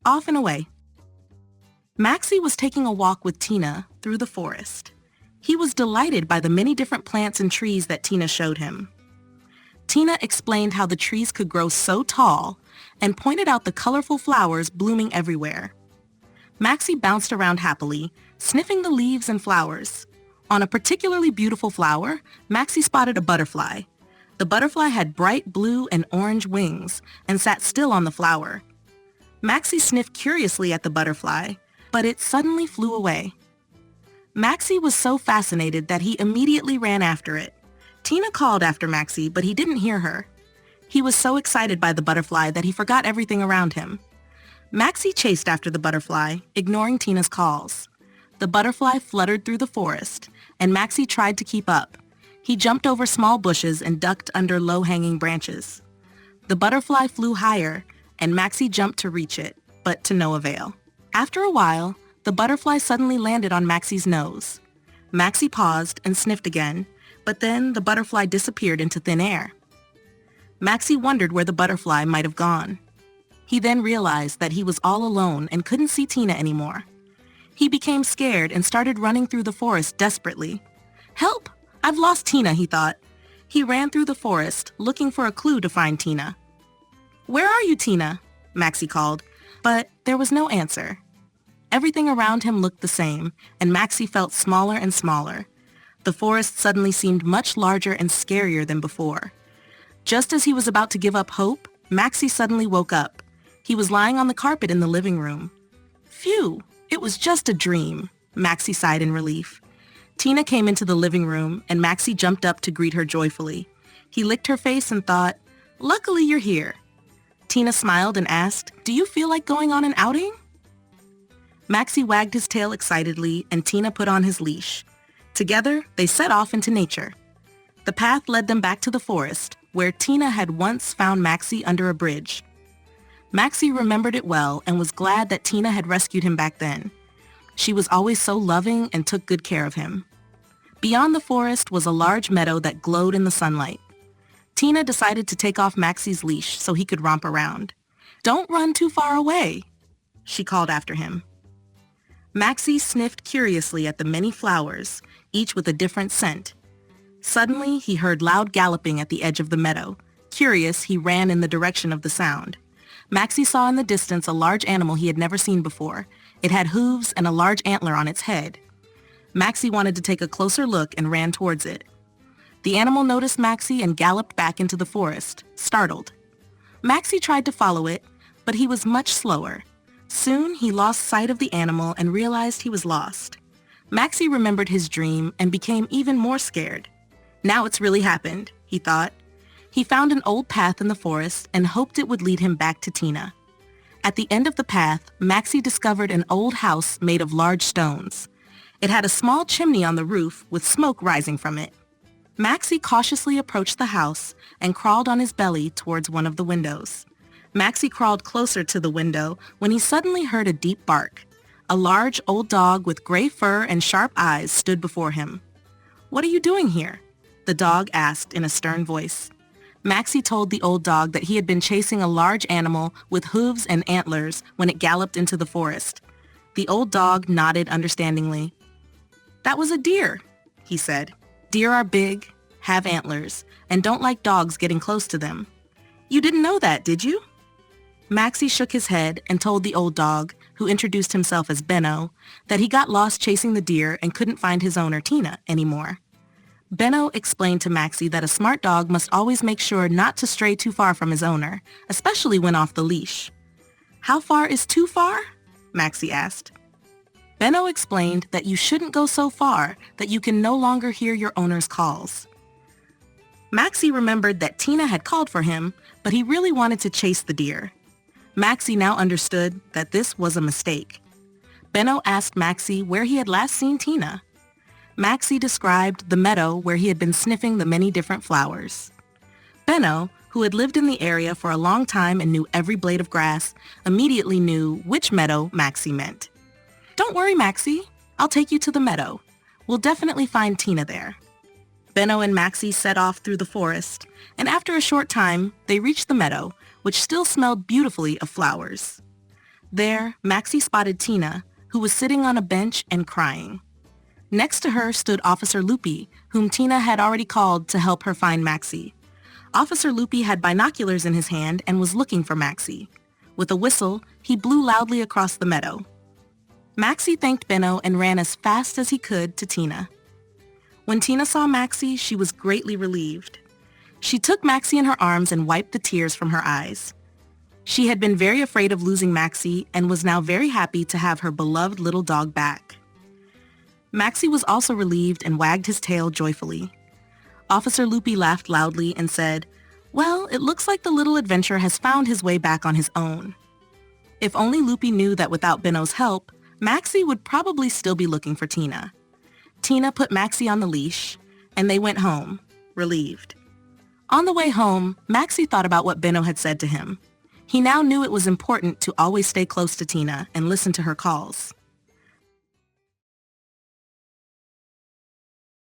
off and away. Maxi was taking a walk with Tina through the forest. He was delighted by the many different plants and trees that Tina showed him. Tina explained how the trees could grow so tall and pointed out the colorful flowers blooming everywhere. Maxi bounced around happily, sniffing the leaves and flowers. On a particularly beautiful flower, Maxi spotted a butterfly. The butterfly had bright blue and orange wings and sat still on the flower. Maxi sniffed curiously at the butterfly, but it suddenly flew away. Maxi was so fascinated that he immediately ran after it. Tina called after Maxi, but he didn't hear her. He was so excited by the butterfly that he forgot everything around him. Maxi chased after the butterfly, ignoring Tina's calls. The butterfly fluttered through the forest, and Maxi tried to keep up. He jumped over small bushes and ducked under low-hanging branches. The butterfly flew higher, and Maxi jumped to reach it, but to no avail. After a while, the butterfly suddenly landed on Maxi's nose. Maxi paused and sniffed again, but then the butterfly disappeared into thin air. Maxi wondered where the butterfly might have gone. He then realized that he was all alone and couldn't see Tina anymore. He became scared and started running through the forest desperately. "Help! I've lost Tina," he thought. He ran through the forest, looking for a clue to find Tina. "Where are you, Tina?" Maxi called, but there was no answer. Everything around him looked the same, and Maxi felt smaller and smaller. The forest suddenly seemed much larger and scarier than before. Just as he was about to give up hope, Maxi suddenly woke up. He was lying on the carpet in the living room. "Phew, it was just a dream," Maxi sighed in relief. Tina came into the living room, and Maxi jumped up to greet her joyfully. He licked her face and thought, "Luckily you're here." Tina smiled and asked, "Do you feel like going on an outing?" Maxi wagged his tail excitedly, and Tina put on his leash. Together, they set off into nature. The path led them back to the forest, where Tina had once found Maxi under a bridge. Maxi remembered it well and was glad that Tina had rescued him back then. She was always so loving and took good care of him. Beyond the forest was a large meadow that glowed in the sunlight. Tina decided to take off Maxi's leash so he could romp around. "Don't run too far away," she called after him. Maxi sniffed curiously at the many flowers, each with a different scent. Suddenly, he heard loud galloping at the edge of the meadow. Curious, he ran in the direction of the sound. Maxi saw in the distance a large animal he had never seen before. It had hooves and a large antler on its head. Maxi wanted to take a closer look and ran towards it. The animal noticed Maxi and galloped back into the forest, startled. Maxi tried to follow it, but he was much slower. Soon he lost sight of the animal and realized he was lost. Maxi remembered his dream and became even more scared. Now it's really happened, he thought. He found an old path in the forest and hoped it would lead him back to Tina. At the end of the path, Maxi discovered an old house made of large stones. It had a small chimney on the roof with smoke rising from it. Maxi cautiously approached the house and crawled on his belly towards one of the windows. Maxi crawled closer to the window when he suddenly heard a deep bark. A large old dog with gray fur and sharp eyes stood before him. "What are you doing here?" the dog asked in a stern voice. Maxi told the old dog that he had been chasing a large animal with hooves and antlers when it galloped into the forest. The old dog nodded understandingly. "That was a deer," he said. "Deer are big, have antlers, and don't like dogs getting close to them. You didn't know that, did you?" Maxi shook his head and told the old dog, who introduced himself as Benno, that he got lost chasing the deer and couldn't find his owner, Tina, anymore. Benno explained to Maxi that a smart dog must always make sure not to stray too far from his owner, especially when off the leash. "How far is too far?" Maxi asked. Benno explained that you shouldn't go so far that you can no longer hear your owner's calls. Maxi remembered that Tina had called for him, but he really wanted to chase the deer. Maxi now understood that this was a mistake. Benno asked Maxi where he had last seen Tina. Maxi described the meadow where he had been sniffing the many different flowers. Benno, who had lived in the area for a long time and knew every blade of grass, immediately knew which meadow Maxi meant. "Don't worry, Maxi. I'll take you to the meadow. We'll definitely find Tina there." Benno and Maxi set off through the forest, and after a short time, they reached the meadow, which still smelled beautifully of flowers. There, Maxi spotted Tina, who was sitting on a bench and crying. Next to her stood Officer Loopy, whom Tina had already called to help her find Maxi. Officer Loopy had binoculars in his hand and was looking for Maxi. With a whistle, he blew loudly across the meadow. Maxi thanked Benno and ran as fast as he could to Tina. When Tina saw Maxi, she was greatly relieved. She took Maxi in her arms and wiped the tears from her eyes. She had been very afraid of losing Maxi and was now very happy to have her beloved little dog back. Maxi was also relieved and wagged his tail joyfully. Officer Loopy laughed loudly and said, "Well, it looks like the little adventurer has found his way back on his own." If only Loopy knew that without Benno's help, Maxi would probably still be looking for Tina. Tina put Maxi on the leash, and they went home, relieved. On the way home, Maxi thought about what Benno had said to him. He now knew it was important to always stay close to Tina and listen to her calls.